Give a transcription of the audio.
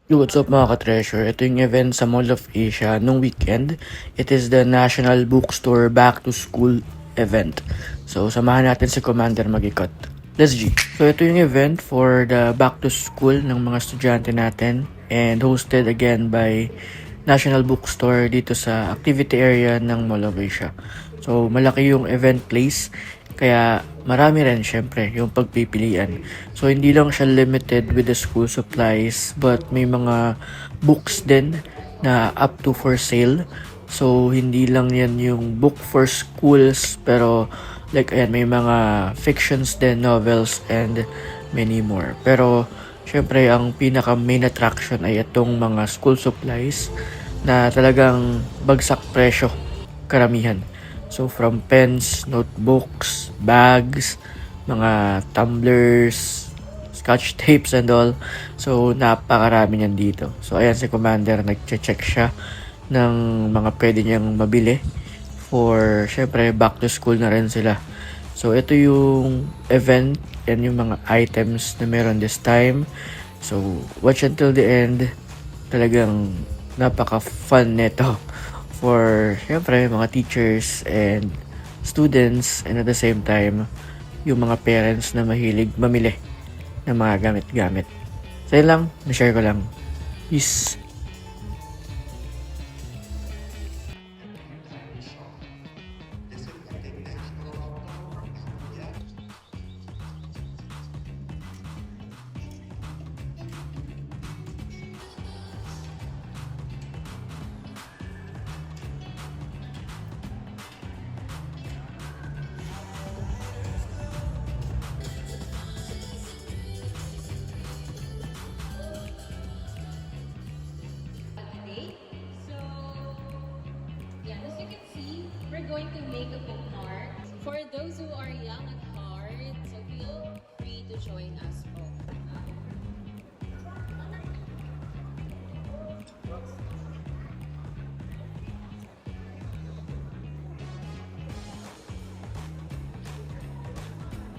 Yo, what's up mga ka-treasure? Ito yung event sa Mall of Asia nung weekend. It is the National Bookstore Back to School event. So, samahan natin si Commander mag-ikot. Let's G. So, ito yung event for the back to school ng mga estudyante natin and hosted again by National Bookstore dito sa activity area ng Mall of Asia. So, malaki yung event place. Kaya marami rin syempre yung pagpipilian. So hindi lang siya limited with the school supplies but may mga books din na up to for sale. So hindi lang yan yung book for schools pero like ayan may mga fictions din, novels and many more. Pero syempre ang pinaka main attraction ay itong mga school supplies na talagang bagsak presyo karamihan. So from pens, notebooks, bags, mga tumblers, scotch tapes and all. So napakarami niyan dito. So ayan si Commander, nagche-check siya ng mga pwede niyang mabili for syempre back to school na rin sila. So ito yung event and yung mga items na meron this time. So watch until the end. Talagang napaka-fun nito for syempre mga teachers and students and at the same time yung mga parents na mahilig mamili ng mga gamit-gamit. So yun lang, na-share ko lang. Peace! Today. So, yeah, as you can see, we're going to make a bookmark for those who are young at heart. So feel free to join us.